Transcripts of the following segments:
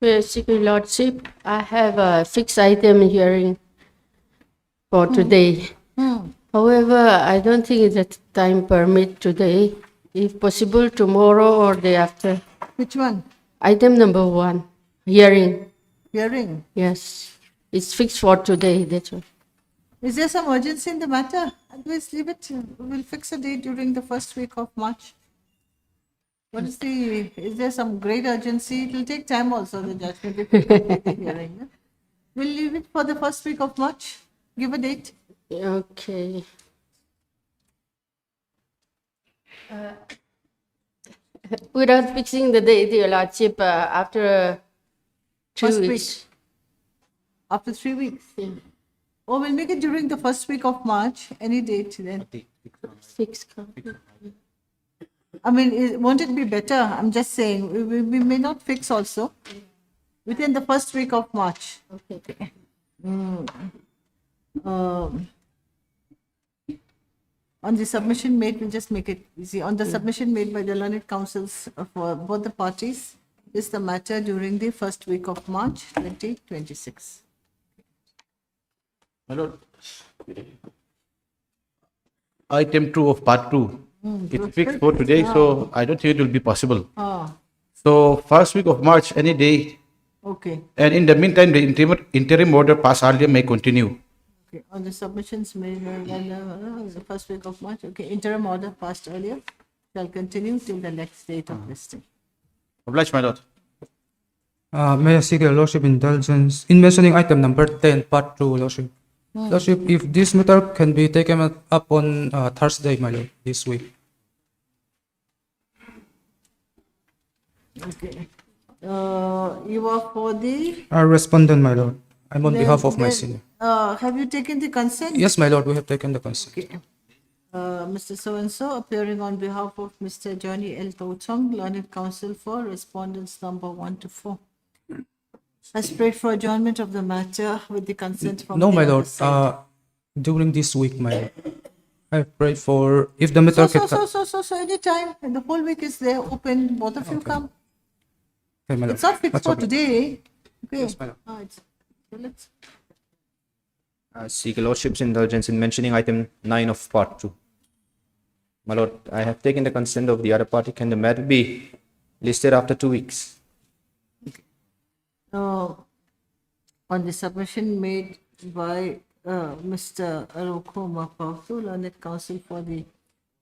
Secret Lordship, I have a fixed item hearing for today. However, I don't think that time permit today. If possible, tomorrow or day after. Which one? Item number 1, hearing. Hearing. Yes, it's fixed for today. That's all. Is there some urgency in the matter? Otherwise, leave it. We'll fix a date during the first week of March. Is there some great urgency? It will take time also, the judgment, if we complete the hearing. Yeah? We'll leave it for the first week of March. Give a date. Okay. Without fixing the date, Your Lordship, after 2 First weeks. After 3 weeks. Yeah. Or we'll make it during the first week of March. Any date then. Fixed. I mean, won't it be better? I'm just saying, we may not fix also. Within the first week of March. Okay. On the submission made, we'll just make it easy. On the submission made by the learned councils for both the parties, is the matter during the first week of March 2026. My lord, item 2 of part 2. It's fixed for today, so I don't think it will be possible. Ah, So first week of March, any day, okay. and in the meantime, the interim order passed earlier may continue. Okay. On the submissions made by the first week of March, okay. Interim order passed earlier shall continue till the next date of listing. Obliged, my lord. May I seek your Lordship indulgence in mentioning item number 10, part 2, Lordship. Lordship, if this matter can be taken up on Thursday, my Lord, this week. Okay. You are for the. Respondent, my Lord. I'm on behalf of my senior. Have you taken the consent? Yes, my Lord, we have taken the consent. Okay. Mr. So-and-so appearing on behalf of Mr. Johnny L. Tauchong, learned counsel for respondents number 1 to 4. Has prayed for adjournment of the matter with the consent from No, the my other Lord. side. During this week, my Lord, I prayed for if the matter can. So anytime, and the whole week is there open, both of you come. Okay, my Lord. It's not fixed Much for obliged. today. Okay. Yes, my Lord. So let's. Seek your Lordship's indulgence in mentioning item 9 of part 2. My Lord, I have taken the consent of the other party. Can the matter be listed after 2 weeks? On the submission made by Mr. Aroko Mapautu, learned counsel for the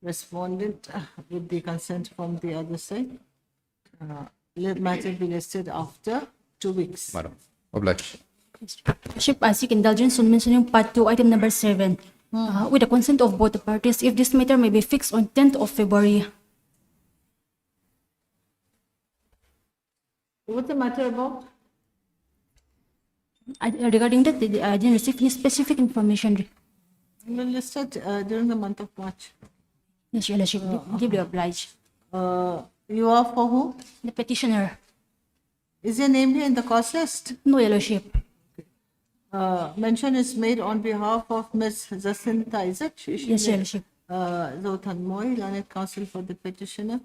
respondent with the consent from the other side, let matter be listed after 2 weeks. Madam, obliged. Lordship, I seek indulgence on mentioning part 2, item number 7. With the consent of both the parties, if this matter may be fixed on 10th of February. What's the matter about? Regarding that, I didn't receive any specific information. We'll list it during the month of March. Yes, Your Lordship, deeply obliged. You are for who? The petitioner. Is your name here in the cause list? No, Your Lordship. Mention is made on behalf of Ms. Jacinta Isaac. Yes, Your Lordship. Zoltan Moy, learned counsel for the petitioner,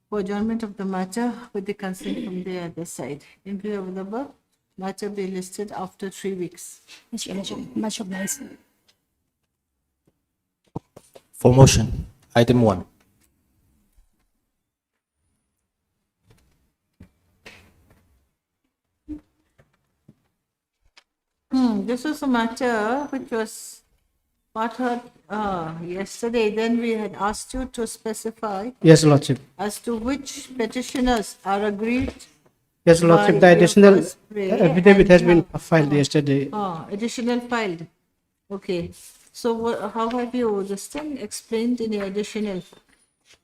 for adjournment of the matter with the consent from the other side. In view of the above, matter be listed after 3 weeks. Yes, Your Lordship. Much obliged. For motion, item 1. This was a matter which was part heard yesterday. Then we had asked you to specify Yes, Lordship. as to which petitioners are aggrieved. Yes, Lordship. The By additional your first prayer affidavit has and, been filed yesterday. Additional filed. Okay. So how have you this thing explained in the additional?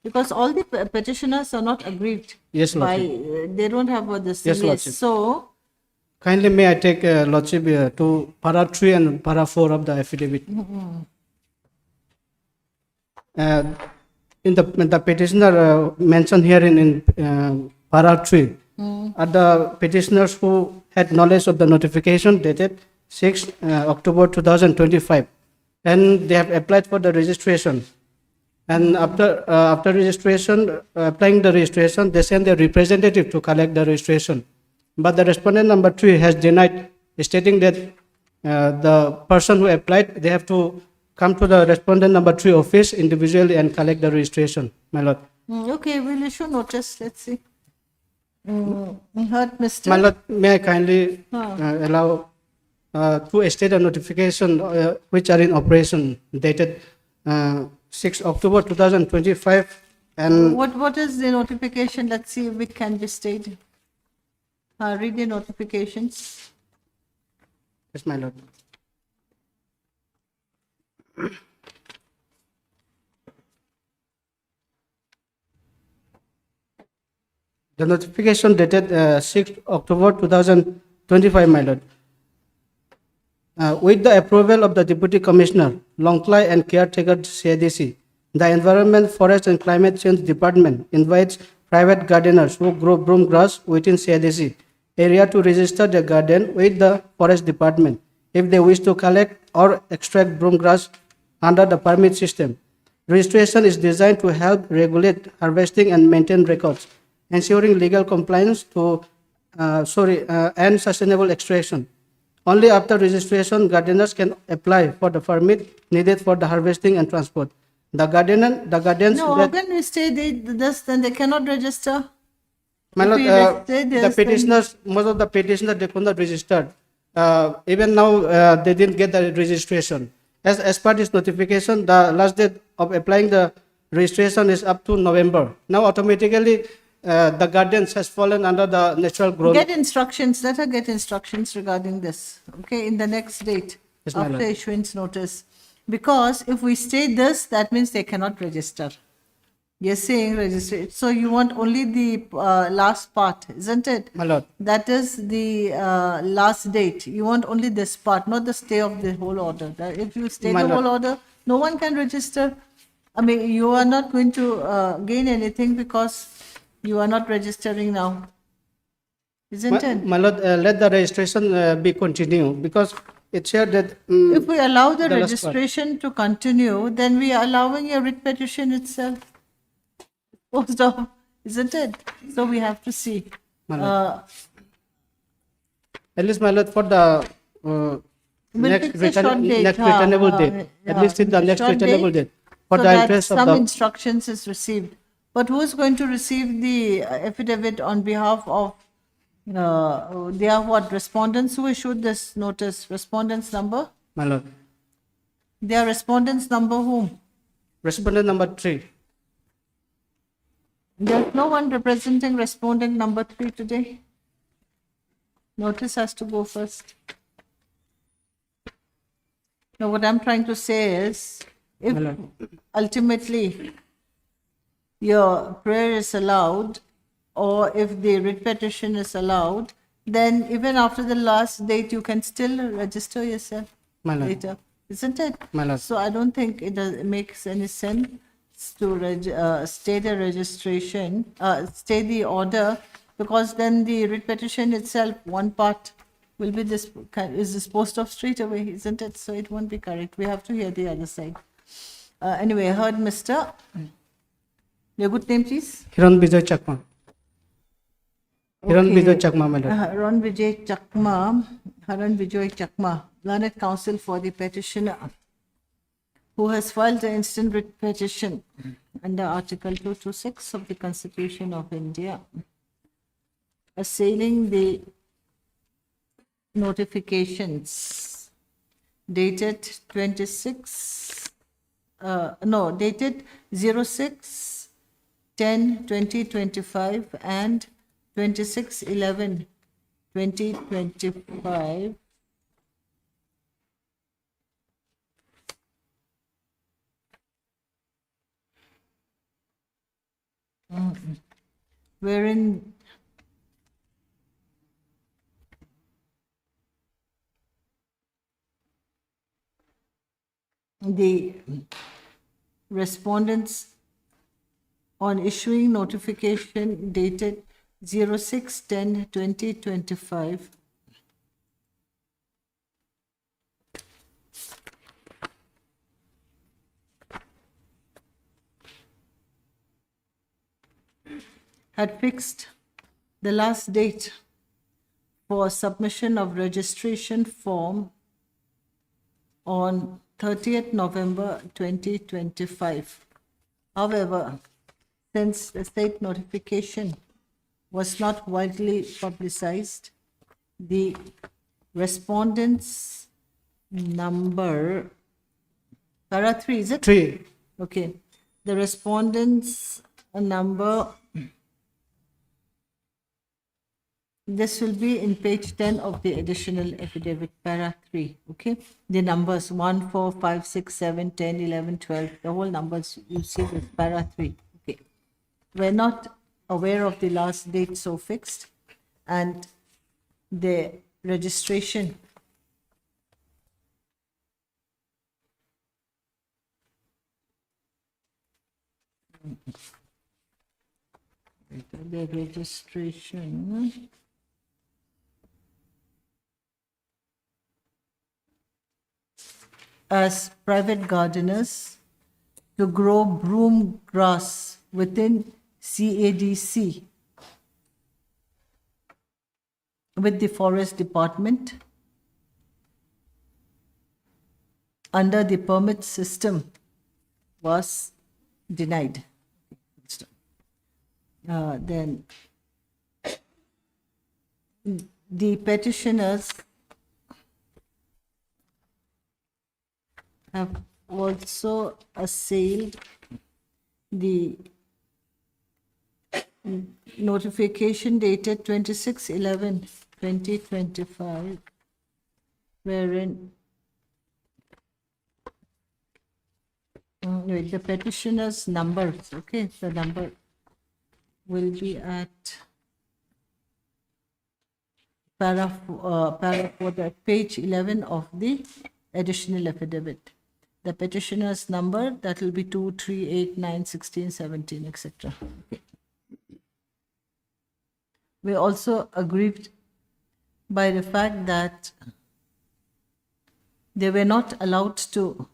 Because all the petitioners are not aggrieved. Yes, by Lordship. they don't have what this Yes, thing is. Lordship. So Kindly may I take Lordship to para 3 and para 4 of the affidavit. In the petitioner mentioned here in para 3 are the petitioners who had knowledge of the notification dated 6 October 2025, and they have applied for the registration. And after registration, applying the registration, they send their representative to collect the registration. but the respondent number 3 has denied, stating that the person who applied, they have to come to the respondent number 3 office individually and collect the registration, my lord. Okay, we'll issue notice, let's see. Heard, Mr. My lord, may I kindly allow to state a notification which are in operation dated 6 October 2025 and What is the notification? Let's see if it can be stated. Read the notifications. yes, my lord. The notification dated 6 October 2025, my lord. With the approval of the Deputy Commissioner, Longklai and caretaker CIDC, the Environment, Forest and Climate Change Department invites private gardeners who grow broom grass within CIDC area to register their garden with the Forest Department if they wish to collect or extract broom grass under the permit system. Registration is designed to help regulate harvesting and maintain records, ensuring legal compliance to and sustainable extraction. Only after registration, gardeners can apply for the permit needed for the harvesting and transport. The guardians No, that, when we say this, then they cannot register. my if lord, we register the this, then- petitioners, most of the petitioners, they could not register. Even now, they didn't get the registration. As per this notification, the last date of applying the registration is up to November. Now, automatically, the guardians has fallen under the natural growth. Get instructions, let her get instructions regarding this, okay, in the next date, Yes, my after lord. issuance notice. Because if we state this, that means they cannot register. You're saying register, so you want only the last part, isn't it? My lord. That is the last date. You want only this part, not the stay of the whole order. If you stay My the lord. whole order, no one can register. I mean, you are not going to gain anything because you are not registering now. Isn't it? My lord, let the registration be continued because it's here that If we allow the the last part. registration to continue, then we are allowing a writ petition itself. Post of, isn't it? So we have to see. My lord. At least, my lord, for the next fix a short date, next returnable date. At yeah, least in the next short returnable date, date. For so the that interest of some the instructions is received. But who is going to receive the affidavit on behalf of, they are what, respondents who issued this notice? Respondents number? my lord. They are respondents number whom? Respondent number 3. There's no one representing respondent number 3 today. Notice has to go first. Now, what I'm trying to say is, if My lord. ultimately your prayer is allowed, or if the writ petition is allowed, then even after the last date, you can still register yourself My lord. later, isn't it? My lord. So I don't think it makes any sense to stay the registration, stay the order, because then the writ petition itself, one part will be is disposed of straight away, isn't it? So it won't be correct. We have to hear the other side. Anyway, I heard Mr. Your good name, please? Hiran Vijay Chakma. Hiran Okay. Vijay Chakma, my lord. Haran Vijay Chakma, Haran Vijay Chakma, learned counsel for the petitioner, who has filed the instant writ petition under Article 226 of the Constitution of India, assailing the notifications dated dated 06/10/2025 and 26/11/2025, wherein the respondents on issuing notification dated 06/10/2025 had fixed the last date for submission of registration form on 30th November 2025. However, since the state notification was not widely publicized, the respondents number, para 3, is it? 3. Okay. The respondents number, this will be in page 10 of the additional affidavit, para 3. Okay. The numbers 1, 4, 5, 6, 7, 10, 11, 12, the whole numbers you see with para 3. Okay. We're not aware of the last date so fixed, and the registration as private gardeners to grow broom grass within CADC with the Forest Department under the permit system was denied. Then the petitioners have also assailed the notification dated 26/11/2025, wherein wait, the petitioner's number, okay, the number will be at para for the page 11 of the additional affidavit. The petitioner's number, that will be 2, 3, 8, 9, 16, 17, etc. Okay. We also aggrieved by the fact that they were not allowed to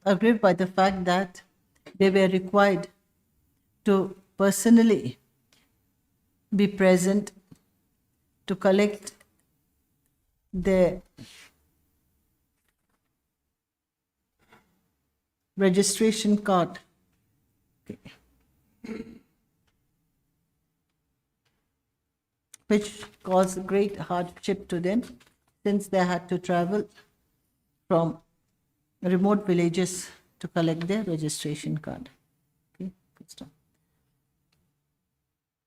aggrieved by the fact that they were required to personally be present to collect their registration card. Okay. Which caused great hardship to them since they had to travel from remote villages to collect their registration card. Okay, good stuff.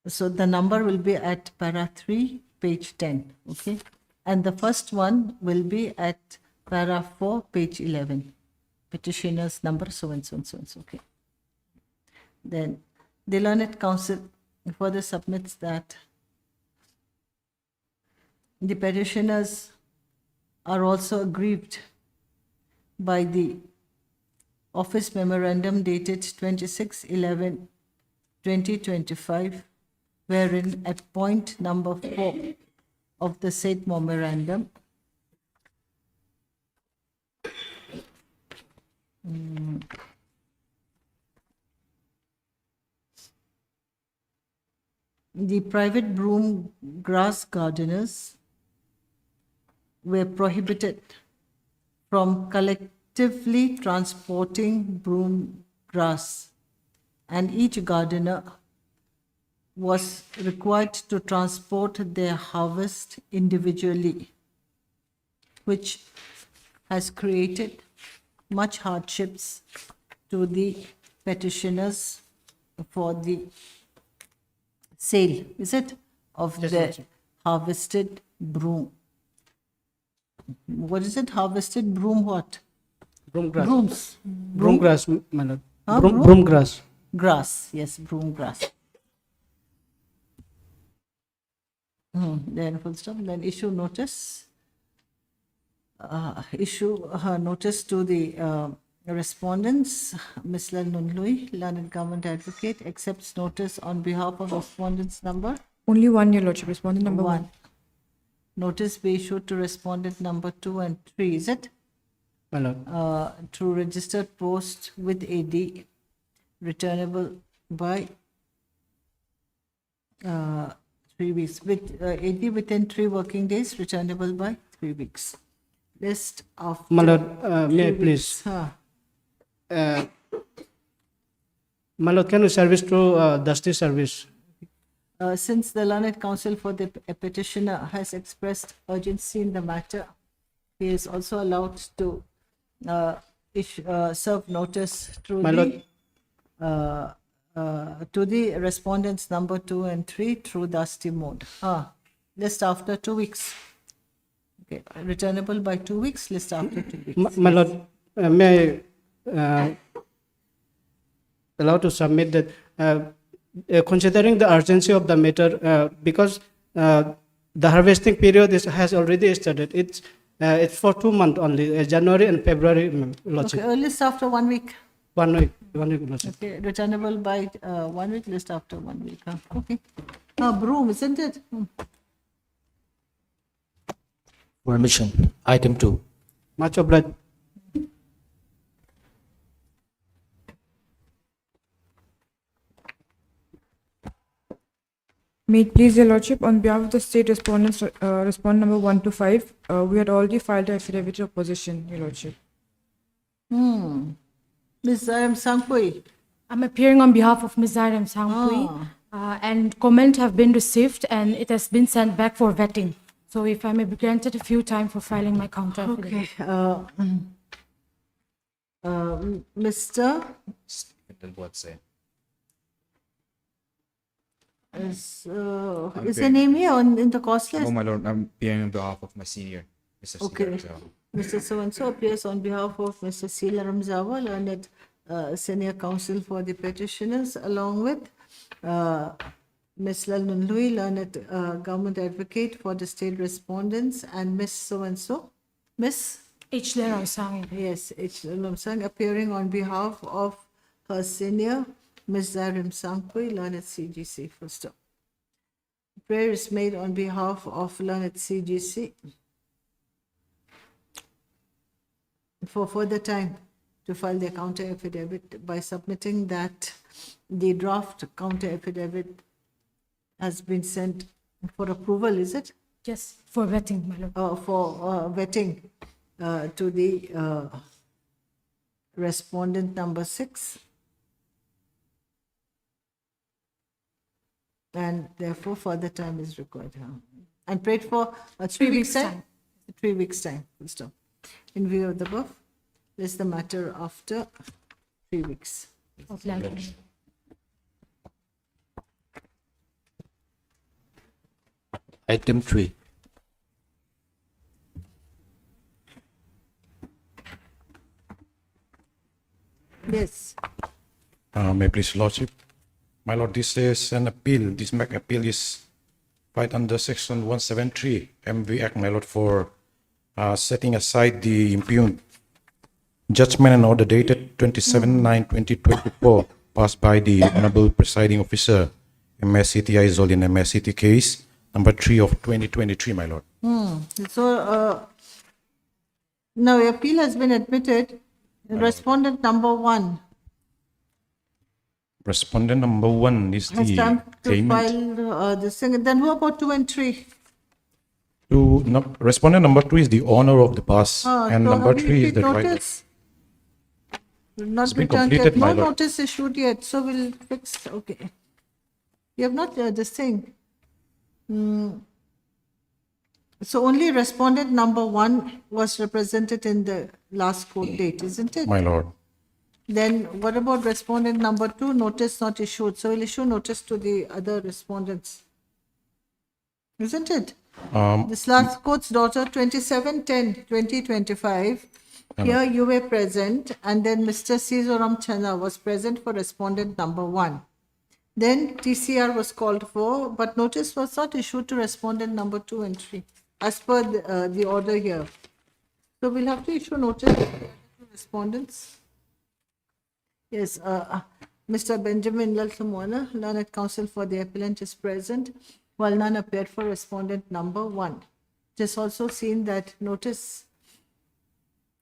So the number will be at para 3, page 10. Okay, and the first one will be at para 4, page 11. Petitioner's number so and so and so and so. Okay. Then the Learned Counsel further submits that the petitioners are also aggrieved by the office memorandum dated 26/11/2025, wherein at point number 4 of the said memorandum, the private broom grass gardeners were prohibited from collectively transporting broom grass, and each gardener was required to transport their harvest individually, which has created much hardships to the petitioners for the sale, is it, of the harvested broom. What is it? Harvested broom what? Broom grass. Brooms. Broom grass, my lord. Huh, Broom, broom? broom grass. Grass, yes, broom grass. Then full stop, then issue notice. Notice to the respondents. Ms. Nunlui, Learned Government Advocate, accepts notice on behalf of respondents number Only one, Your Lordship. Respondent number 1. Notice be issued to respondent number 2 and 3, is it? My lord. Through registered post with AD, returnable by 3 weeks, with 80 within 3 working days, returnable by 3 weeks. List of. My lord, may I please? My lord, can you service through Dusty service? Since the learned counsel for the petitioner has expressed urgency in the matter, he is also allowed to serve notice through My lord. to the respondents number 2 and 3 through Dusty mode. List after 2 weeks. Okay, returnable by 2 weeks, list after 2 weeks. My lord, may I allow to submit that considering the urgency of the matter, because the harvesting period has already started. It's for 2 months only, January and February, Lordship. Okay, list after 1 week. 1 week, Lordship. Okay, returnable by 1 week, list after 1 week. Okay. Broom, isn't it? Permission. Item 2. Much obliged. May it please your lordship, on behalf of the state respondents, respondent number 1 to 5, we had already filed an affidavit of opposition, your lordship. Ms. Zaram Sangpui. I'm appearing on behalf of Ms. Zaram Sangpui, and comment have been received and it has been sent back for vetting. So if I may be granted a few time for filing my counter affidavit. Okay. Mr. Is the name here in the cost list? No, my lord, I'm appearing on behalf of my senior, Mr. Okay. Siddharth. Mr. So-and-so appears on behalf of Mr. Sila Ramzawa, learned senior counsel for the petitioners, along with Ms. Lalnun Lui, learned government advocate for the state respondents, and Ms. So-and-so, Ms. H. Leram Sang. Yes, H. Lamsang, appearing on behalf of her senior, Ms. Zarim Sangpui, learned CGC. Full stop. Prayer is made on behalf of learned CGC for further time to file their counter affidavit by submitting that the draft counter affidavit has been sent for approval, is it? Yes, for vetting, my lord. For vetting to the respondent number 6. And therefore further time is required. And prayed for 3 weeks time. 3 weeks time. Full stop. In view of the above, this is the matter after 3 weeks. Of land. Item 3. Yes. May I please, Lordship? My Lord, this is an appeal. This MAC appeal is filed under Section 173 MV Act, my Lord, for setting aside the impugned judgment and order dated 27/9/2024, passed by the Honorable Presiding Officer, MSCT Aizol in MSCT case number 3 of 2023, my Lord. So now appeal has been admitted. Respondent number 1 Respondent number 1 is has the time to claimant. file this thing. Then who about 2 and 3? Respondent number 2 is the owner of the pass, and So number have you 3 is received the driver. notice? Not been returned yet. completed, No my lord. notice issued yet. So we'll fix. Okay. You have not this thing. So only respondent number 1 was represented in the last court date, isn't it? My Lord. Then what about respondent number 2? Notice not issued. So we'll issue notice to the other respondents. Isn't it? This last court's daughter, 27/10/2025. Here you were present, and then Mr. Sizoram Chana was present for respondent number 1. Then TCR was called for, but notice was not issued to respondent number 2 and 3, as per the order here. So we'll have to issue notice to respondents. Yes, Mr. Benjamin Lalthamwana, learned counsel for the appellant, is present, while none appeared for respondent number 1. It is also seen that notice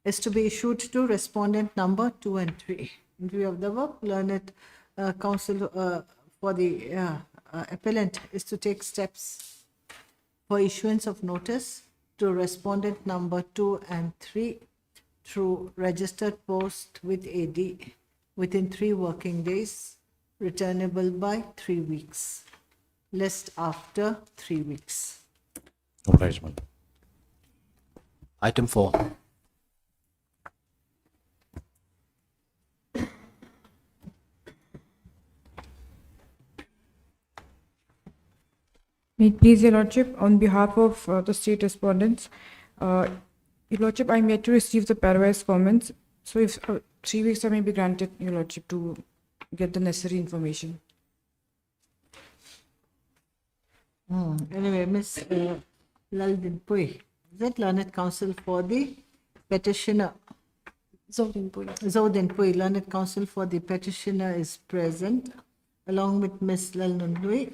is to be issued to respondent number 2 and 3. In view of the above, learned for the appellant is to take steps for issuance of notice to respondent number 2 and 3 through registered post with AD within 3 working days, returnable by 3 weeks. List after 3 weeks. Obligement. Item 4. May it please Your Lordship, on behalf of the state respondents, Your Lordship, I am yet to receive the pairwise comments. So if 3 weeks I may be granted, Your Lordship, to get the necessary information. Anyway, Ms. Laldin Pui, is that learned counsel for the petitioner? Zodin Pui, learned counsel for the petitioner is present along with Ms. Lalnun Lui.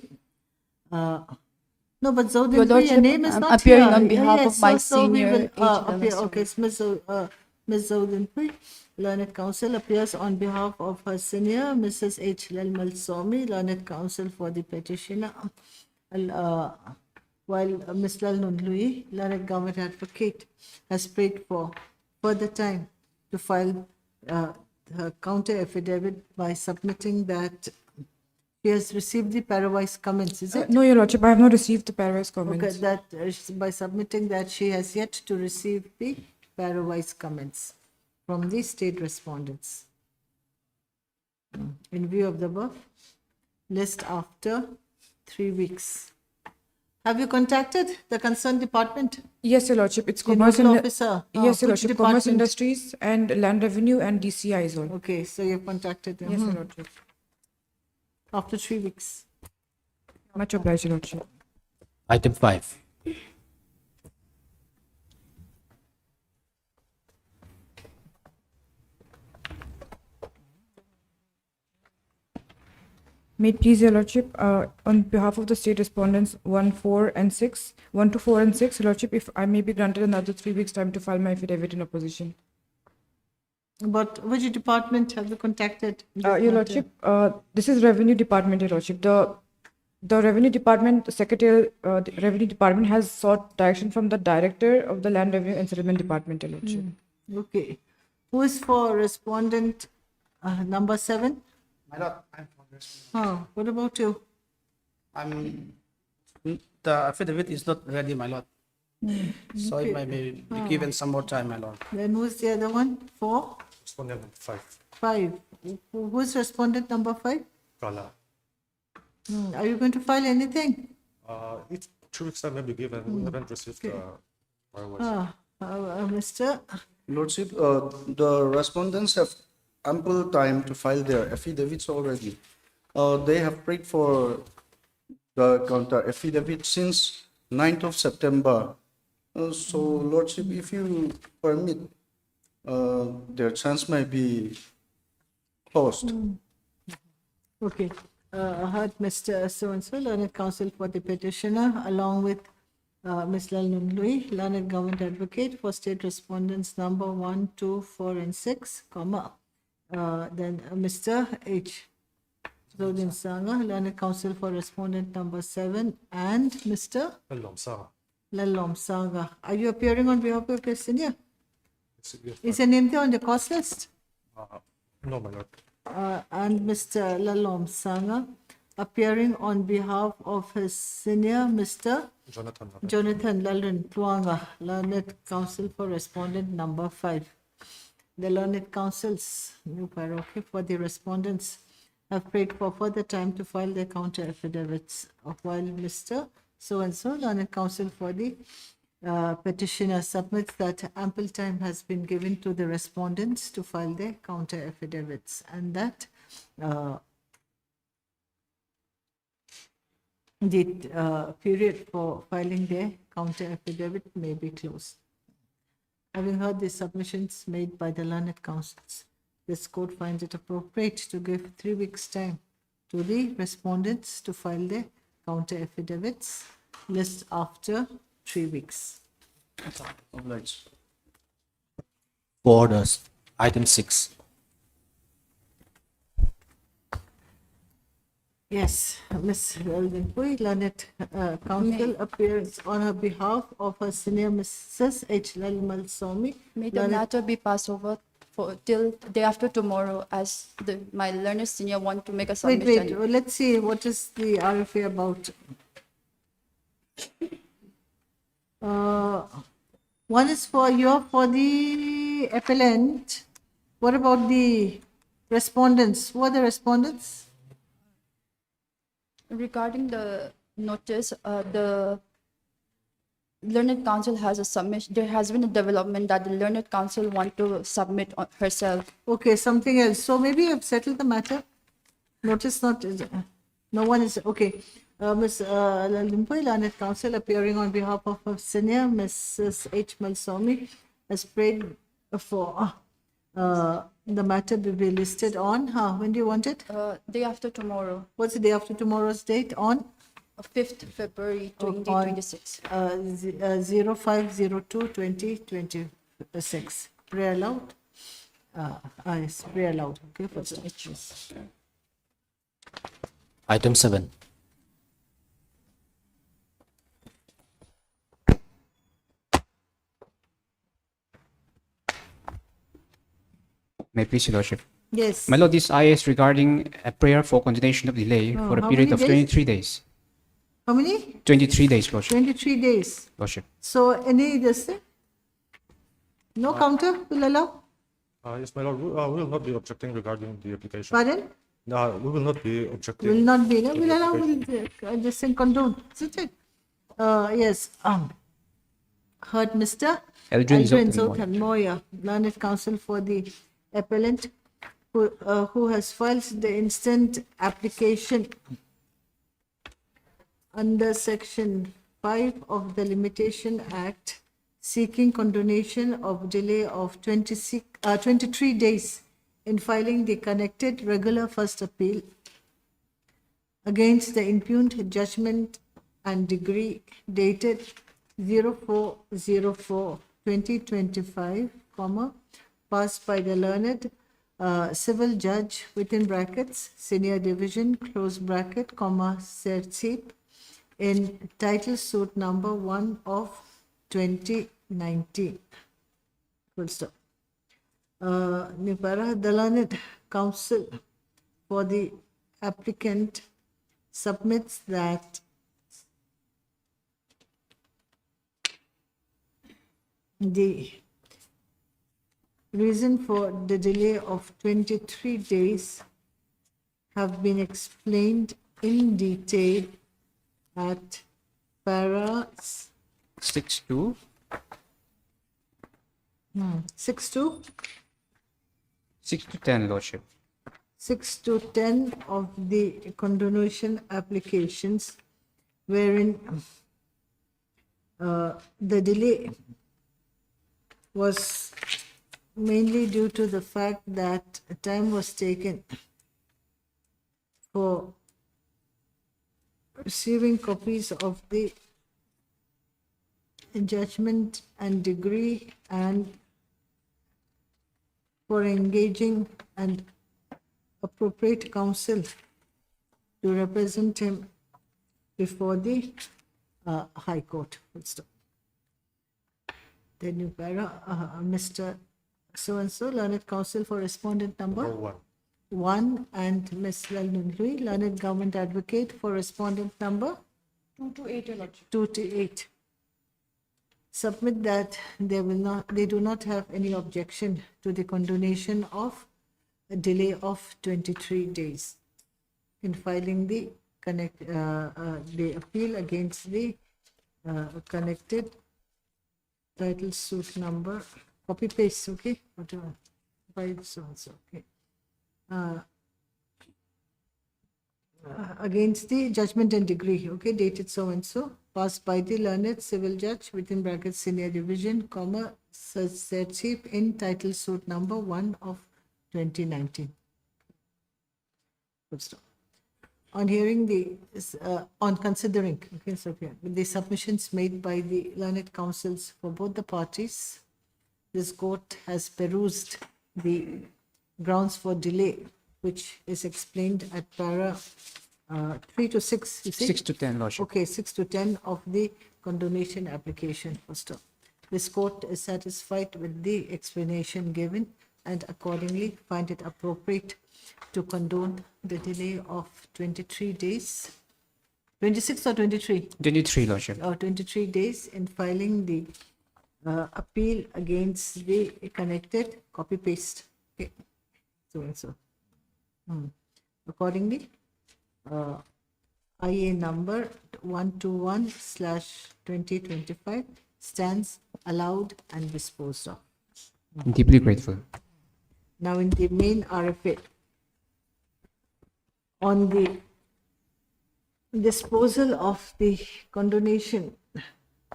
No, but Zodin Your Pui, your Lordship, name is I'm not appearing here. on behalf Yes, of my so we senior will, aged appear. LSO. Okay, so Ms. Zodin Pui, learned counsel, appears on behalf of her senior, Mrs. H. Lalmal Somi, learned counsel for the petitioner. While Ms. Lalnun Lui, learned government advocate, has prayed for further time to file her counter affidavit by submitting that she has received the pairwise comments, is it? No, Your Lordship, I have not received the pairwise comments. Okay, that by submitting that she has yet to receive the pairwise comments from the state respondents. In view of the above, list after 3 weeks. Have you contacted the concerned department? Yes, Your Lordship, it's The Commerce nodal and officer? yes, Your Which Lordship, Commerce department? Industries and Land Revenue and DCI as well. Okay, so you've contacted them. Yes, Your Lordship. After 3 weeks. Much obliged, Your Lordship. Item 5. May it please Your Lordship, on behalf of the state respondents 1 to 4 and 6, Your Lordship, if I may be granted another 3 weeks time to file my affidavit in opposition. But which department have you contacted? Your Lordship, this is Revenue Department, Your Lordship. The Revenue Department, the Revenue Department has sought direction from the Director of the Land Revenue and Settlement Department, Your Lordship. Okay. Who is for respondent number 7? My lord, I'm from What about you? the affidavit is not ready, my lord. So it might be given some more time, my lord. Then who's the other one? 4? Respondent number 5. 5. Who's respondent number 5? Kala. Are you going to file anything? It's 2 weeks time may be given. We haven't received pairwise. Mr. Lordship, the respondents have ample time to file their affidavits already. They have prayed for the counter affidavit since 9th of September. So, Lordship, if you permit, their chance might be closed. Okay. I heard Mr. So-and-so, learned counsel for the petitioner, along with Ms. Lalnun Lui, learned government advocate for state respondents number 1, 2, 4, and 6, comma. Then Mr. H. Zodin Sanga, learned counsel for respondent number 7, and Mr. Lalom Sanga. Are you appearing on behalf of your senior? Is your name there on the cause list? No, my lord. And Mr. Lalom Sanga, appearing on behalf of his senior, Mr. Jonathan Lalrin Tuanga, learned counsel for respondent number 5. The learned counsels, new parochial for the respondents, have prayed for further time to file their counter affidavits, while Mr. So-and-so, learned counsel for the petitioner, submits that ample time has been given to the respondents to file their counter affidavits, and that the period for filing their counter affidavit may be closed. Having heard the submissions made by the learned counsels, this court finds it appropriate to give 3 weeks' time to the respondents to file their counter affidavits, list after 3 weeks. Obliged. For orders. Item 6. Yes, Ms. Lalvinpui, learned counsel appears on her behalf of her senior Mrs. H. Lalimal Swami. May the learned- matter be passed over for till day after tomorrow, as my learned senior want to make a Wait, submission. wait, let's see, what is the RFA about? One is for the appellant. What about the respondents? Who are the respondents? Regarding the notice, the learned counsel has a submission. There has been a development that the learned counsel want to submit herself. Okay, something else. So maybe you've settled the matter? Notice not, no one is, okay. Ms. Lalvinpui, learned counsel appearing on behalf of her senior Mrs. H. Malswamy has prayed for the matter to be listed on, when do you want it? Day after tomorrow, What's the day after tomorrow's date? On 5th February 2026. 05/02/2026. Pray aloud. Yes, pray aloud. Okay, for Item 7. May I please, Your Lordship? Yes. My Lord, this is regarding a prayer for continuation of delay for a how period many of days? 23 days. How many? 23 days, Lordship. 23 days. Lordship. So any this thing? No counter will allow? Yes, my lord, we will not be objecting regarding the application. Pardon? We will not be objecting. Will not be, no? Will allow, will this thing condone, isn't it? Yes. Heard Mr. Aldrin Zoltan Moya, learned counsel for the appellant, who has filed the instant application under Section 5 of the Limitation Act, seeking condonation of delay of 23 days in filing the connected regular first appeal against the impugned judgment and decree dated 04/04/2025, passed by the learned civil judge within brackets, senior division, close bracket, Sertsip, in title suit number 1 of 2019. Full stop. Nipara, the learned counsel for the applicant submits that the reason for the delay of 23 days have been explained in detail at para 6-2. 6 to 6 to 10, Lordship. 6 to 10 of the condonation applications, wherein the delay was mainly due to the fact that time was taken for receiving copies of the judgment and decree, and for engaging an appropriate counsel to represent him before the High Court. Full stop. Then you para, Mr. So-and-so, learned counsel for respondent number 1, and Ms. Lalvinpui, learned government advocate for respondent number 2 to 8, Your Lordship. 2 to 8. Submit that they do not have any objection to the condonation of a delay of 23 days in filing the appeal against the connected title suit number, copy paste, okay, whatever, by so and so, okay, against the judgment and decree, okay, dated so and so, passed by the learned civil judge within brackets senior division, Sertsip, in title suit number 1 of 2019. Full stop. On hearing on considering, okay, so here, with the submissions made by the learned counsels for both the parties, this court has perused the grounds for delay, which is explained at para 3 to 6, you see? 6 to 10, Lordship. Okay, 6 to 10 of the condonation application, first off. This court is satisfied with the explanation given and accordingly find it appropriate to condone the delay of 23 days, 26 or 23? 23, Lordship. Or 23 days in filing the appeal against the connected copy paste. Okay, so and so. Accordingly, IA number 121/2025 stands allowed and disposed of. Deeply grateful. Now in the main RFA, on the disposal of the condonation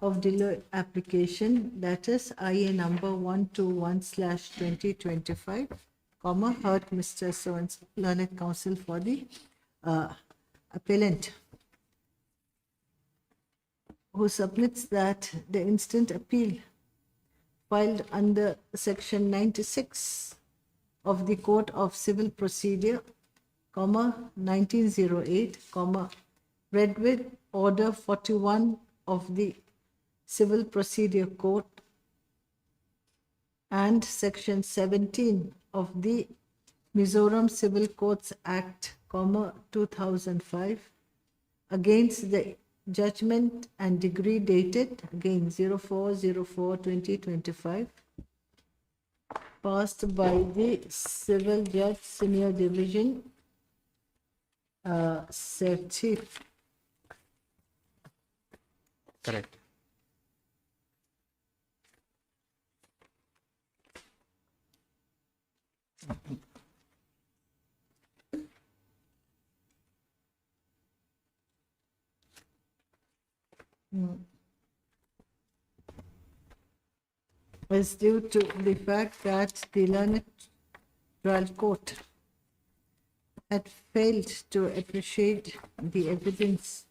of delay application, that is IA number 121/2025, comma, heard Mr. So-and-so, learned counsel for the appellant, who submits that the instant appeal filed under section 96 of the Code of Civil Procedure, comma, 1908, comma, read with Order 41 of the Civil Procedure Code and section 17 of the Mizoram Civil Codes Act, comma, 2005, against the judgment and decree dated, again, 04/04/2025, passed by the Civil Judge Senior Division, Chief. Correct. Is due to the fact that the learned trial court had failed to appreciate the evidence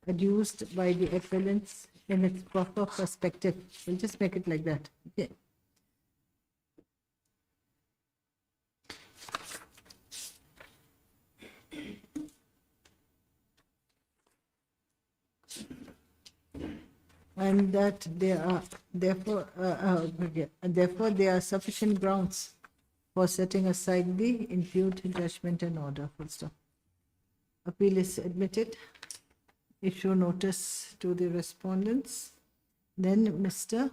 adduced by the appellants in its proper perspective. We'll just make it like that. Okay. And that there are therefore there are sufficient grounds for setting aside the impugned judgment and order. Full stop. Appeal is admitted. Issue notice to the respondents. Then Mr.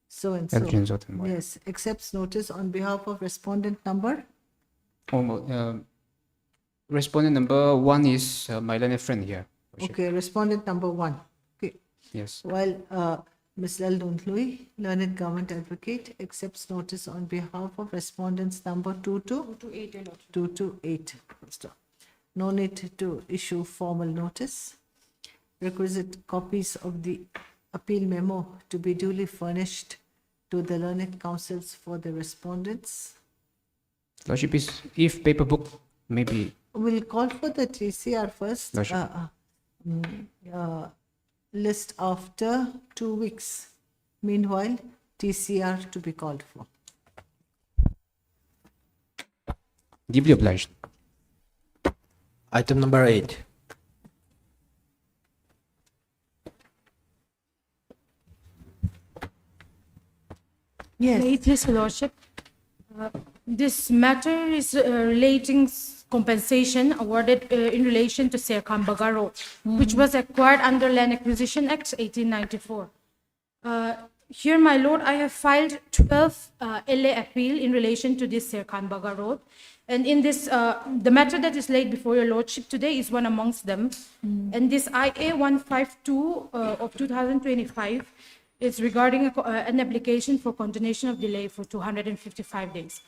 So-and-so. Adrian Zottenboy. Yes, accepts notice on behalf of respondent number. Respondent number 1 is my learned friend here. Lordship. Okay, respondent number 1. Okay. Yes. While Ms. Laldun Louis, learned government advocate, accepts notice on behalf of respondents number 2 to 8. Stop. No need to issue formal notice. Requisite copies of the appeal memo to be duly furnished to the learned counsels for the respondents. Lordship is, if paper book, maybe. We'll call for the TCR first. Lordship. List after 2 weeks. Meanwhile, TCR to be called for. Deeply obliged. Item number 8. Yes. Yes, Lordship. This matter is relating compensation awarded in relation to Serkambaga Road, which was acquired under Land Acquisition Act 1894. Here, my lord, I have filed 12 LA appeal in relation to this Serkambaga Road. And in this, the matter that is laid before your lordship today is one amongst them. And this IA 152 of 2025 is regarding an application for continuation of delay for 255 days.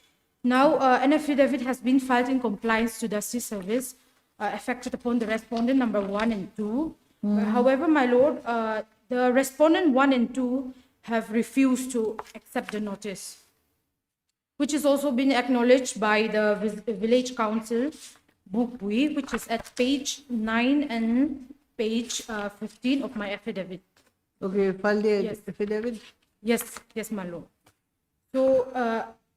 Now, an affidavit has been filed in compliance to justice service affected upon the respondent number 1 and 2. However, my lord, the respondent 1 and 2 have refused to accept the notice, which is also been acknowledged by the village council, Bukbui, which is at page 9 and page 15 of my affidavit. Okay, file the Yes. affidavit. Yes, my lord. So,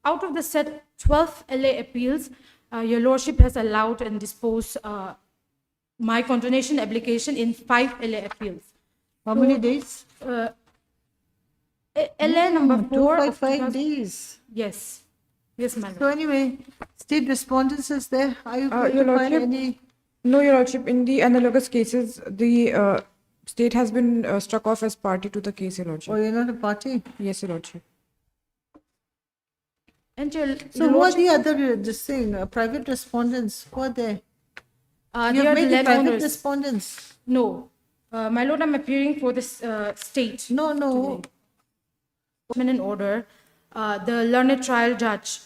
out of the said 12 LA appeals, your lordship has allowed and disposed my condonation application in 5 LA appeals. How many days? LA number 4 of 255 2000 days. Yes. Yes, my So lord. anyway, state respondents is there. Are you going Your to file Lordship, any? No, Your Lordship, in the analogous cases, the state has been struck off as party to the case, Your Or Lordship. you're not a party? Yes, Your Lordship. And your, So who are the other, this thing, private respondents? Who are there? they You've are made the the private landowners. respondents. No. My lord, I'm appearing for this state. No, no. In order, the learned trial judge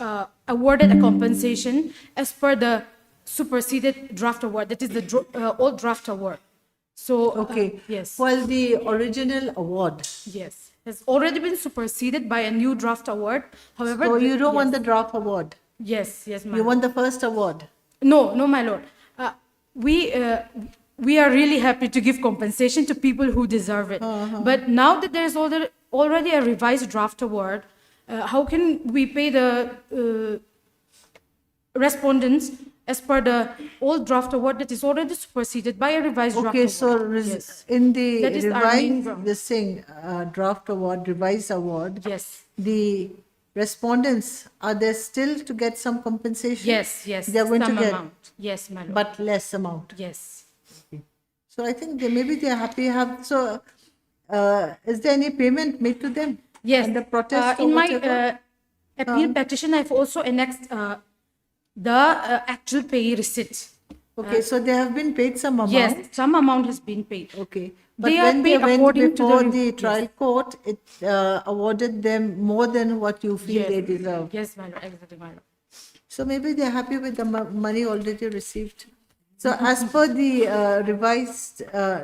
awarded a compensation as per the superseded draft award, that is the old draft award. So, Okay. yes, Well, the original award. yes, has already been superseded by a new draft award. However, So you don't yes, want the draft award. yes, yes, my You lord. want the first award. No, no, my lord. We are really happy to give compensation to people who deserve it. But now that there is already a revised draft award, how can we pay the respondents as per the old draft award that is already superseded by a revised draft Okay, award? so Yes. in the That is our main revised, ground. this thing, draft award, revised award, Yes. the respondents, are they still to get some compensation? Yes, yes. They're going to some get, amount. Yes, my lord. but less amount. yes. So I think maybe they're happy have, so, is there any payment made to them? Yes. Under protest or in my whatever? appeal petition, I've also annexed the actual pay receipt. Okay, so they have been paid some amount? Yes, some amount has been paid. Okay. But They are when they paid went according to before the- the yes. trial court, it awarded them more than what you feel Yes. they deserve. Yes, my lord, exactly, my lord. So maybe they're happy with the money already received. So as per the revised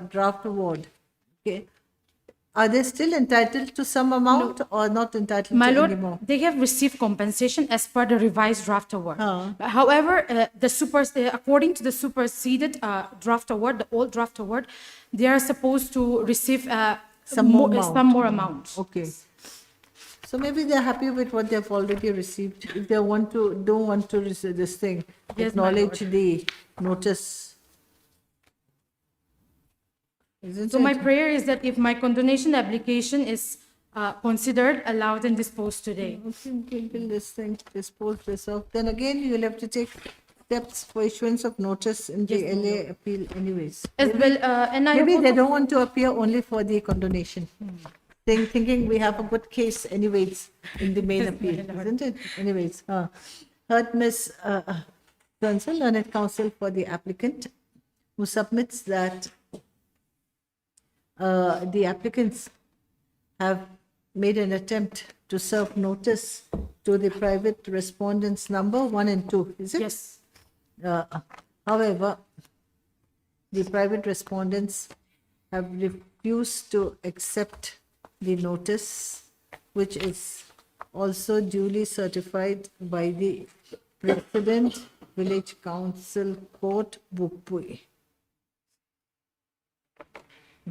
draft award, okay, are they still entitled to some amount or not entitled My to lord, any more? they have received compensation as per the revised draft award. Huh. However, according to the superseded draft award, the old draft award, they are supposed to receive Some more amount. some more amount. Okay. So maybe they're happy with what they've already received. If they don't want to receive this thing, Yes, my acknowledge the notice. Isn't So my it? prayer is that if my condonation application is considered, allowed, and disposed today. Will this thing dispose this off? Then again, you'll have to take steps for issuance of notice in the Yes, LA appeal anyways. As well, and I Maybe also- they don't want to appear only for the condonation. Thinking we have a good case anyways in the main appeal, isn't it? Anyways, heard Ms. Counsel, learned counsel for the applicant, who submits that the applicants have made an attempt to serve notice to the private respondents number 1 and 2, is it? Yes. However, the private respondents have refused to accept the notice, which is also duly certified by the President, Village Council Court, Bukpui.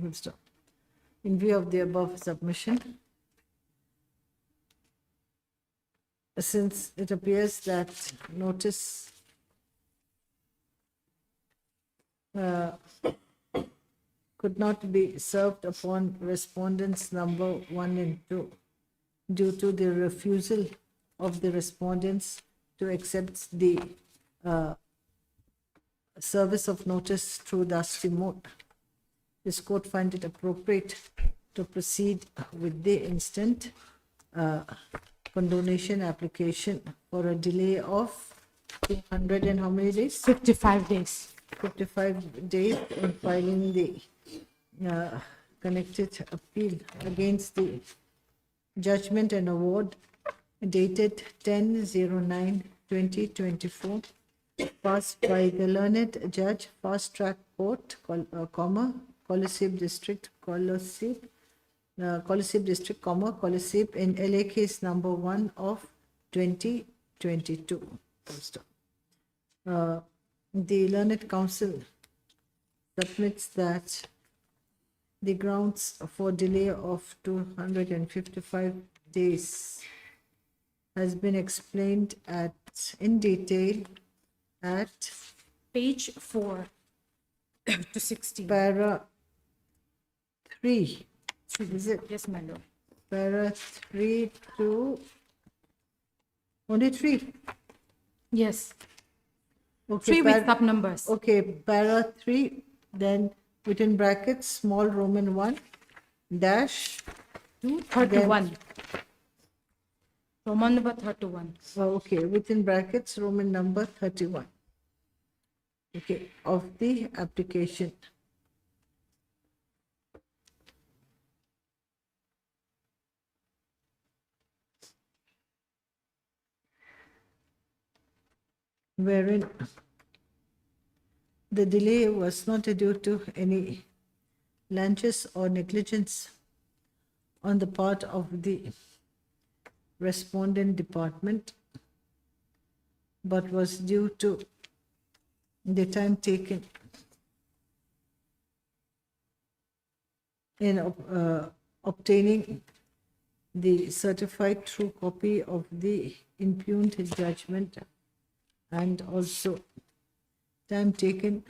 Good stop. In view of the above submission, since it appears that notice could not be served upon respondents number 1 and 2 due to the refusal of the respondents to accept the service of notice through dusty mode. This court find it appropriate to proceed with the instant condonation application for a delay of 200 and how many days? 55 days. 55 days in filing the connected appeal against the judgment and award dated 10/09/2024, passed by the learned judge, Fast Track Court, Colosseum District, Colosseum District, Colosseum in LA case number 1 of 2022. The learned counsel submits that the grounds for delay of 255 days has been explained in detail at Page 4. to 16. Para 3, is it? Yes, my lord. Para 3 to only 3. Yes. Okay, 3 with sub numbers. Okay, para 3, then within brackets, small Roman 1, dash, 31. Roman number 31. okay, within brackets, Roman number 31. Okay, of the application. Wherein the delay was not due to any laches or negligence on the part of the respondent department, but was due to the time taken in obtaining the certified true copy of the impugned judgment, and also time taken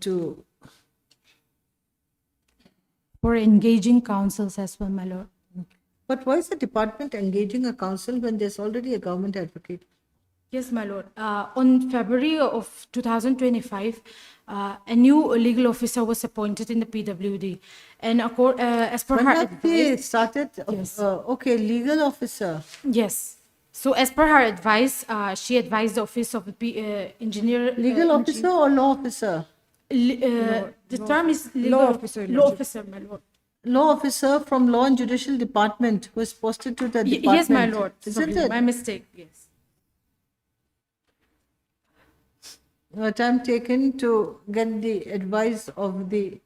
to For engaging counsels as well, my lord. But why is the department engaging a counsel when there's already a government advocate? Yes, my lord. On February of 2025, a new legal officer was appointed in the PWD. And as per When her have they advice, started? Yes. Okay, legal officer. yes. So as per her advice, she advised the office of the engineer. Legal officer or law officer? The term is legal, Law officer, Law lordship. officer, my lord. Law officer from law and judicial department who is posted to the department. Yes, my lord. Isn't Sorry, it? my mistake. Yes. Time taken to get the advice of the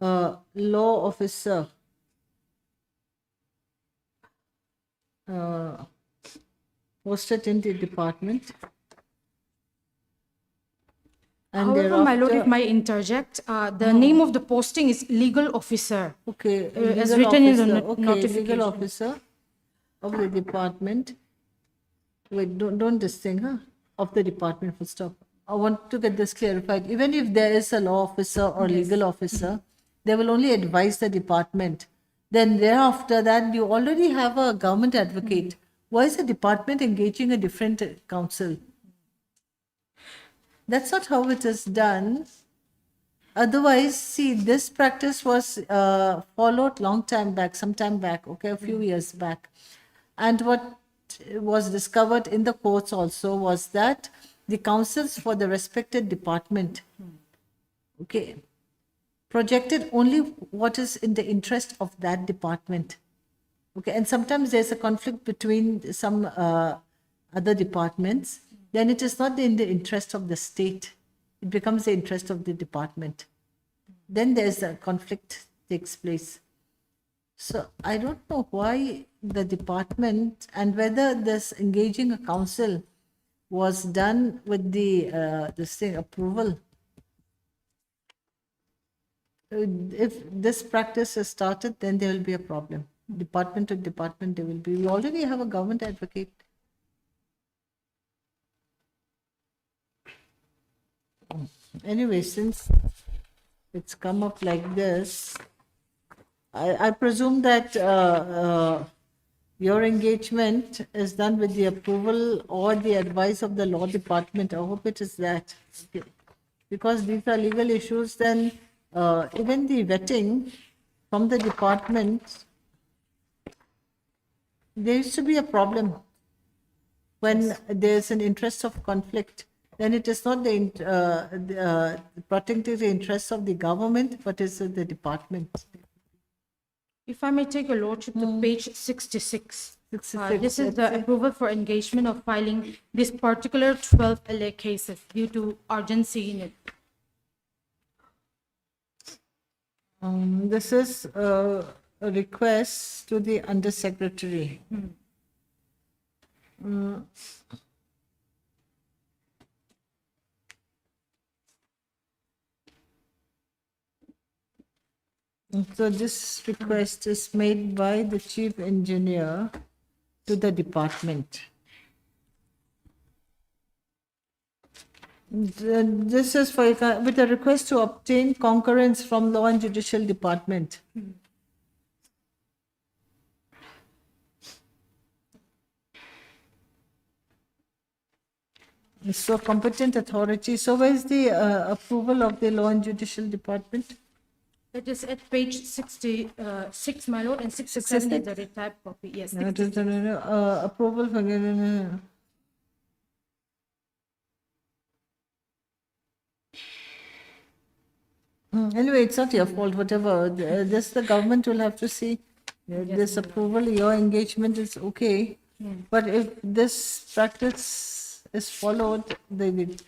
law officer. Posted in the department. And However, my lord, if thereafter- I interject, the name of the posting is legal officer. Okay, as legal written in the officer. Okay, notification. legal officer of the department. Wait, don't this thing, huh? Of the department, full stop. I want to get this clarified. Even if there is a law officer or legal officer, they will only advise the department. Then thereafter that, you already have a government advocate. Why is the department engaging a different counsel? That's not how it is done. Otherwise, see, this practice was followed long time back, some time back, okay, a few years back. And what was discovered in the courts also was that the counsels for the respected department, okay, projected only what is in the interest of that department. Okay, and sometimes there's a conflict between some other departments, then it is not in the interest of the state. It becomes the interest of the department. Then there's a conflict takes place. So I don't know why the department and whether this engaging a counsel was done with the this thing approval. If this practice is started, then there will be a problem. Department to department, there will be. We already have a government advocate. Anyway, since it's come up like this, I presume that your engagement is done with the approval or the advice of the law department. I hope it is that. Okay. Because these are legal issues, then even the vetting from the department, there used to be a problem when there's an interest of conflict. Then it is not protecting the interests of the government, but it's the department. If I may take your lordship to page 66. 66, This is let's the see. approval for engagement of filing this particular 12 LA cases due to urgency in it. This is a request to the undersecretary. So this request is made by the chief engineer to the department. This is for, with a request to obtain concurrence from Law and Judicial Department. So competent authority, so where is the approval of the Law and Judicial Department? That is at page 66, my lord, and 67 is the retyped copy, yes. No, approval for, no. Anyway, it's not your fault, whatever. This the government will have to see. This approval, your engagement is okay. But if this practice is followed, the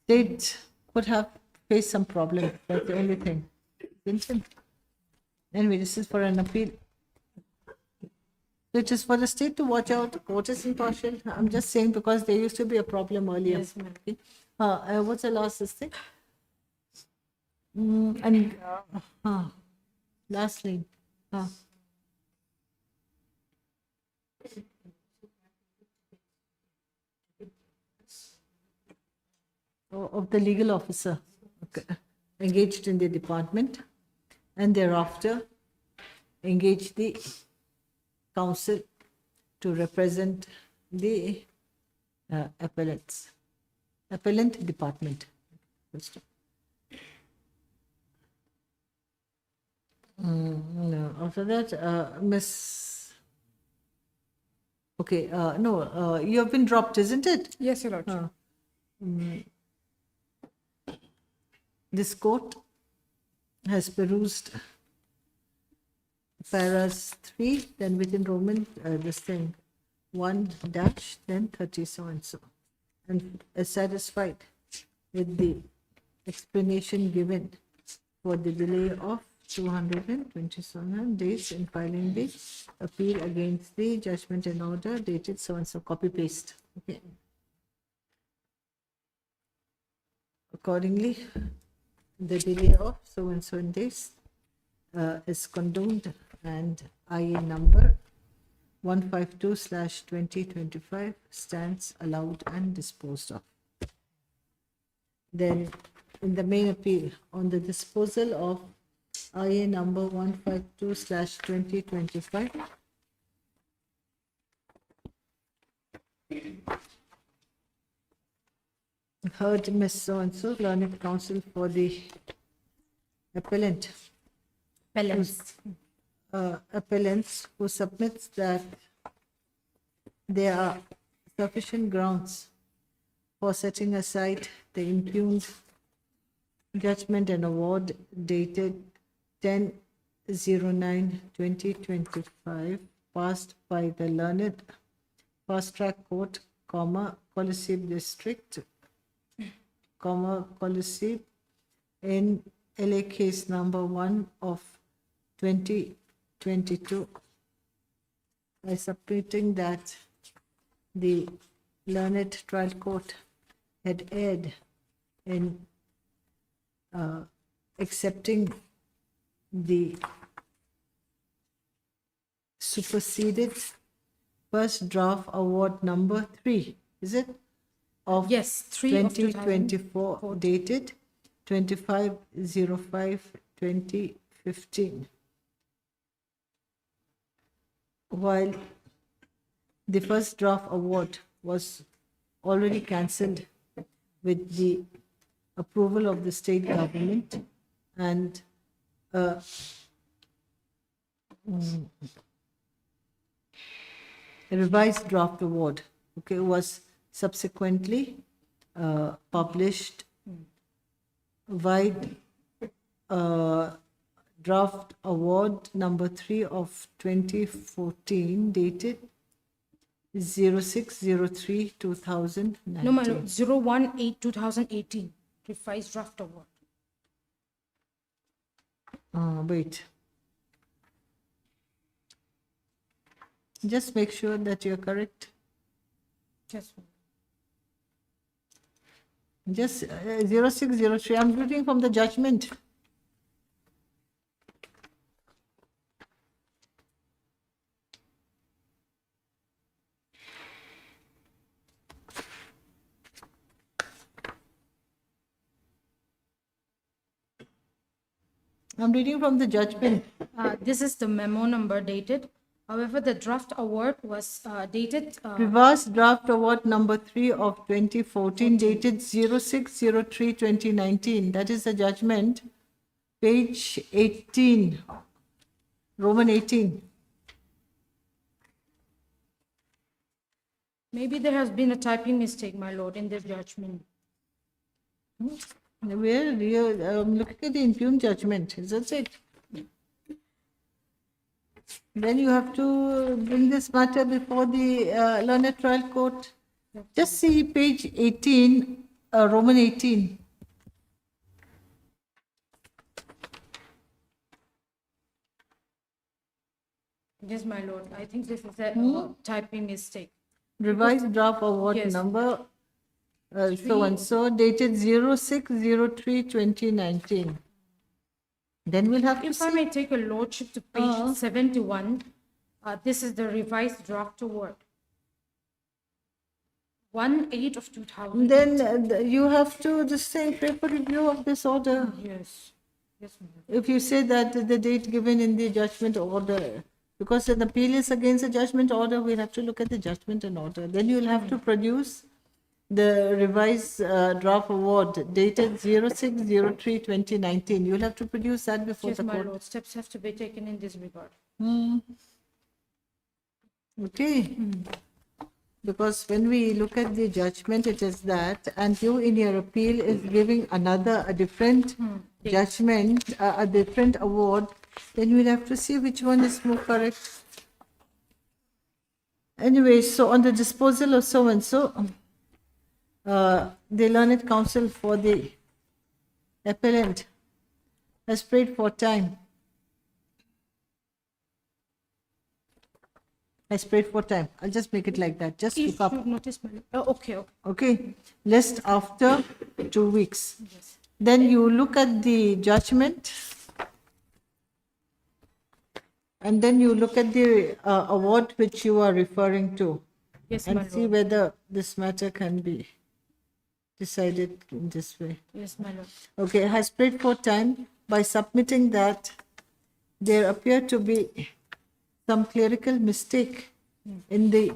state could have faced some problem. That's the only thing. Isn't it? Anyway, this is for an appeal. It is for the state to watch out. The court is impartial. I'm just saying because there used to be a problem earlier. Yes, ma'am. What's the last thing? Lastly, of the legal officer engaged in the department and thereafter engage the counsel to represent the appellant department. No, after that, Miss. Okay, no, you have been dropped, isn't it? Yes, Your Lordship. This court has perused paras 3, then within Roman, this thing, 1 dash, then 30 so and so, and is satisfied with the explanation given for the delay of 227 days in filing the appeal against the judgment and order dated so and so, copy paste. Okay. Accordingly, the delay of so and so days is condoned and IA number 152/2025 stands allowed and disposed of. Then in the main appeal on the disposal of IA number 152/2025, heard Miss So-and-so, learned counsel for the appellant. Appellants who submits that there are sufficient grounds for setting aside the impugned judgment and award dated 10/09/2025 passed by the learned fast track court, Colosseum District, Colosseum in LA case number 1 of 2022, by submitting that the learned trial court had erred in accepting the superseded first draft award number 3, is it? Of Yes, 3 of 2024, dated 25/05/2015. While the first draft award was already cancelled with the approval of the state government, and a revised draft award, okay, was subsequently published. Wide draft award number 3 of 2014 dated 06/03/2019. No, my lord, 018/2018, revised draft award. Wait. Just make sure that you're correct. Yes. Just 06/03. I'm reading from the judgment. I'm reading from the judgment. This is the memo number dated. However, the draft award was dated Revised draft award number 3 of 2014 dated 06/03/2019. That is the judgment, page 18, Roman 18. maybe there has been a typing mistake, my lord, in the judgment. Where you're looking at the impugned judgment, is that it? Then you have to bring this matter before the learned trial court. Just see page 18, Roman 18. Yes, my lord. I think this is a typing mistake. Revised draft award Yes. number so and so dated 06/03/2019. Then we'll have to If I see. may take a lordship to page 71, this is the revised draft award. 1/8 of 2000. Then you have to the same paper review of this order. Yes. Yes, my lord. If you say that the date given in the judgment order, because an appeal is against the judgment order, we'll have to look at the judgment and order. Then you'll have to produce the revised draft award dated 06/03/2019. You'll have to produce that before Yes, the my court. lord. Steps have to be taken in this regard. Okay. Because when we look at the judgment, it is that, and you in your appeal is giving a different judgment, a different award, then we'll have to see which one is more correct. Anyway, so on the disposal of so and so, the learned counsel for the appellant has prayed for time. Has prayed for time. I'll just make it like that. Just look up. Issued notice, my lord. Oh, okay, okay. Okay, list after 2 weeks. Then you look at the judgment, and then you look at the award which you are referring to, Yes, my and see lord. whether this matter can be decided in this way. Yes, my lord. Okay, has prayed for time by submitting that there appear to be some clerical mistake in the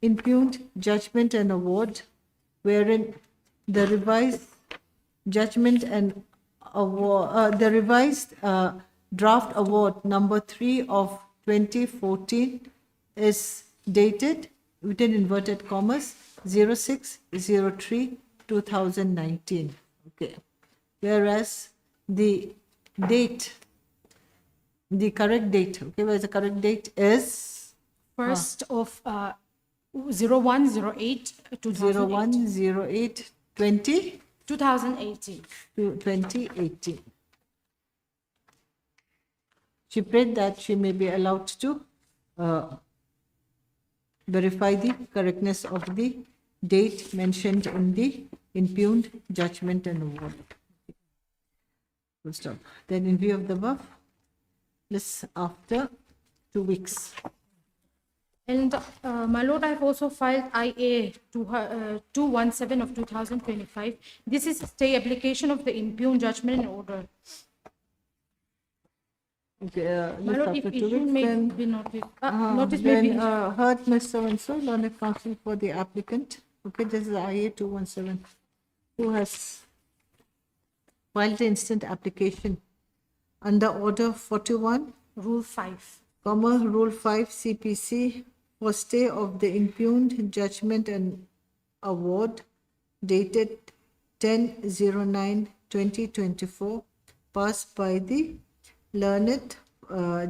impugned judgment and award, wherein the revised judgment and award, the revised draft award number 3 of 2014 is dated within inverted commas 06/03/2019. Okay, whereas the date, the correct date, okay, whereas the correct date is 1st of 01/08/2018. 01/08/20 2018. to 2018. She prayed that she may be allowed to verify the correctness of the date mentioned in the impugned judgment and award. Full stop. Then in view of the above, list after 2 weeks. And my lord, I've also filed IA 217 of 2025. This is a stay application of the impugned judgment and order. Okay, My list lord, after if 2 issue weeks, may then be noticed, notice may then be heard Ms. So-and-so, learned counsel for the applicant. Okay, this is IA 217, who has filed the instant application under order 41, Rule 5. Rule 5 CPC for stay of the impugned judgment and award dated 10/09/2024, passed by the learned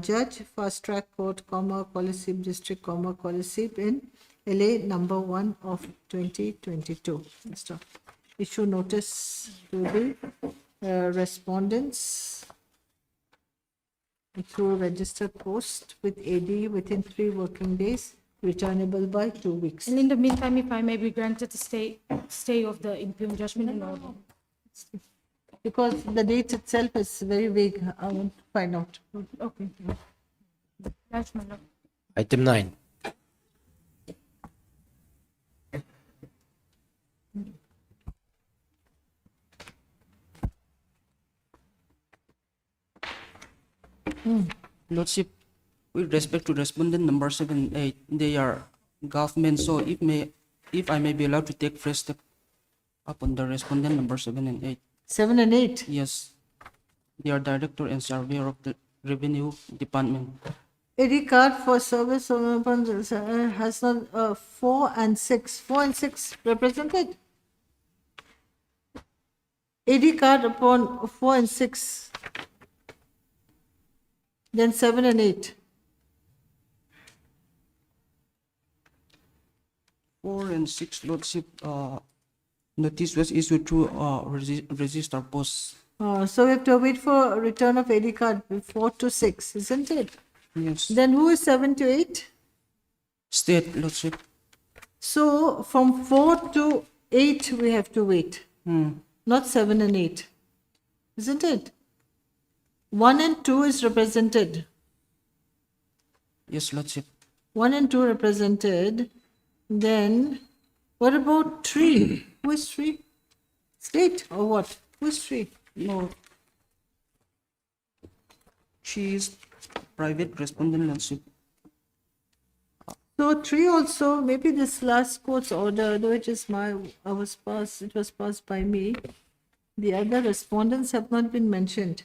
judge, fast track court, Kolasib district, Kolasib in LA number 1 of 2022. So, issue notice to the respondents through registered post with AD within 3 working days, returnable by 2 weeks. And in the meantime, if I may be granted a stay of the impugned judgment and order. Because the date itself is very vague, I want to find out. Okay. That's my lord. Item 9. Lordship, with respect to respondent number 7 and 8, they are government, so if I may be allowed to take fresh step upon the respondent number 7 and 8. 7 and 8. Yes, they are director and surveyor of the revenue department. ID card for service has not 4 and 6. 4 and 6 represented. ID card upon 4 and 6. Then 7 and 8. 4 and 6, Lordship, notice was issued to register post. So we have to wait for return of ID card 4 to 6, isn't it? Yes. Then who is 7 to 8? State, Lordship. So from 4 to 8 we have to wait, not 7 and 8, isn't it? 1 and 2 is represented. Yes, Lordship. 1 and 2 represented. Then what about 3? Who is 3? State or what? Who is 3? No. She is private respondent, Lordship. So 3 also, maybe this last court's order, though it is it was passed by me. The other respondents have not been mentioned.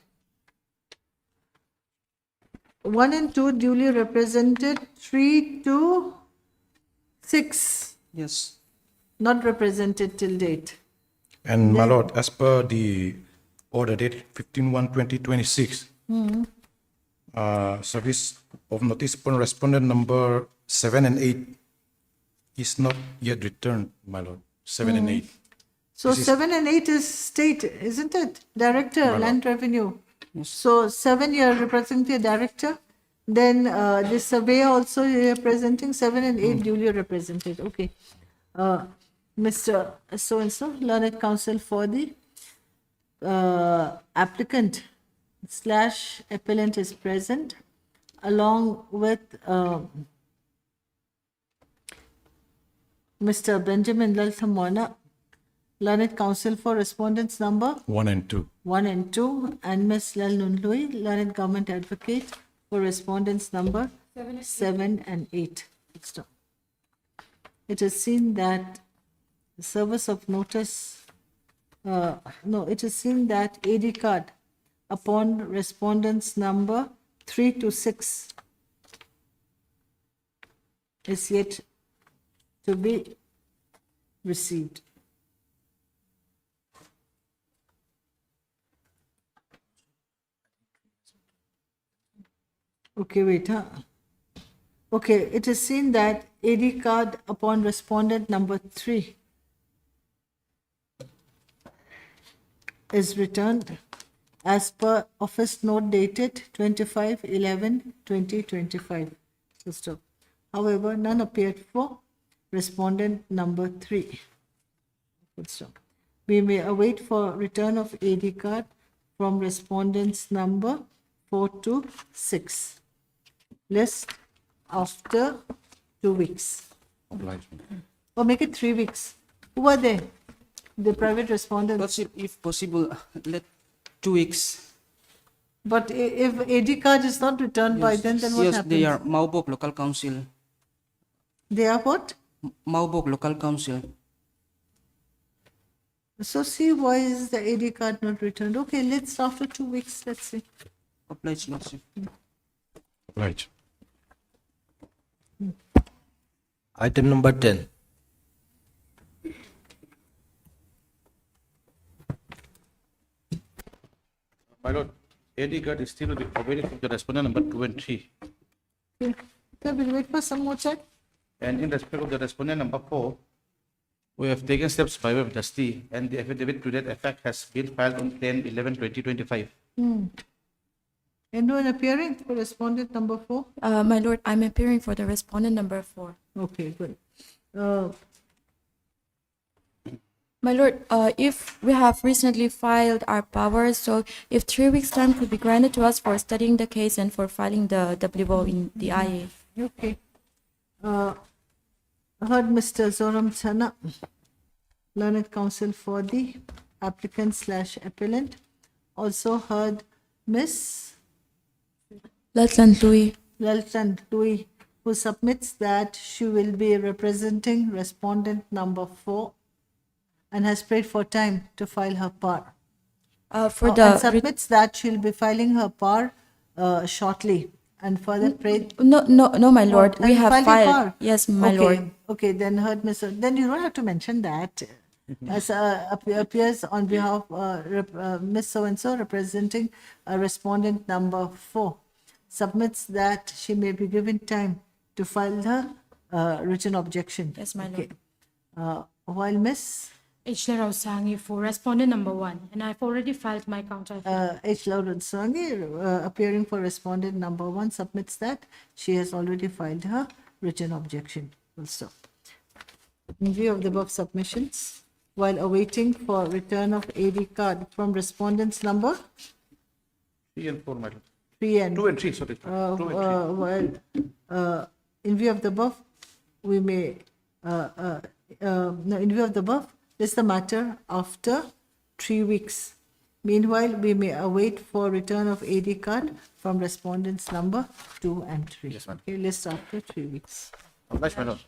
1 and 2 duly represented, 3 to 6 Yes. not represented till date. And my lord, as per the order date 15/1/2026, service of notice upon respondent number 7 and 8 is not yet returned, my lord. 7 and 8. So This is- 7 and 8 is state, isn't it? Director, Well, land revenue. So 7 you are representing the director. Then the surveyor also you are representing 7 and 8 duly represented. Okay. Mr. So-and-so, learned counsel for the applicant / appellant is present along with Mr. Benjamin Lalthamona, learned counsel for respondents number 1 and 2. 1 and 2, and Ms. Lal Nunlui, learned government advocate for respondents number 7 and 8. Stop. It is seen that the service of notice, it is seen that AD card upon respondents number 3 to 6 is yet to be received. Okay, wait, Okay, it is seen that AD card upon respondent number 3 is returned as per office note dated 25/11/2025. So stop. However, none appeared for respondent number 3. Full stop. We may await for return of AD card from respondents number 4 to 6. List after 2 weeks. Or make it 3 weeks. Who are they? The private respondents. Lordship, if possible, let 2 weeks. But if AD card is not returned by then what Yes, happens? they are Maubok Local Council. They are what? Maubok Local Council. So see why is the AD card not returned? Okay, let's after 2 weeks, let's see. Obliged, Lordship. Right. Item number 10. My lord, AD card is still awaiting from the respondent number 2 and 3. Okay. So we'll wait for some more check. And in respect of the respondent number 4, we have taken steps by way of justice, and the affidavit to that effect has been filed on 10/11/2025. Anyone appearing for respondent number 4? My lord, I'm appearing for the respondent number 4. Okay, good. My lord, if we have recently filed our powers, so if 3 weeks time could be granted to us for studying the case and for filing the WO in the IA. Okay. Heard Mr. Zoram Chana, learned counsel for the applicant / appellant. Also heard Miss Laltan Louis. Laltan Louis, who submits that she will be representing respondent number 4 and has prayed for time to file her PAR. For And the submits that she'll be filing her PAR shortly and further prayed. no, my lord, we Have you have filed your filed. PAR? Yes, my Okay, lord. okay, then heard Mr. Then you don't have to mention that. As appears on behalf Miss So and So representing respondent number 4 submits that she may be given time to file her written objection. Yes, my Okay. While Miss H. Rausangi for respondent number 1, and I've already filed my counter. H. Laurensangi, appearing for respondent number 1, submits that she has already filed her written objection also. In view of the above submissions, while awaiting for return of AD card from respondents number 3 and 4, my lord. 3 and 2 and 3, sorry. 2 and 3. while in view of the above, we may no, in view of the above, this is the matter after 3 weeks. Meanwhile, we may await for return of AD card from respondents number 2 and 3. Yes, ma'am. Okay, list after 3 weeks. Obliged, my lord.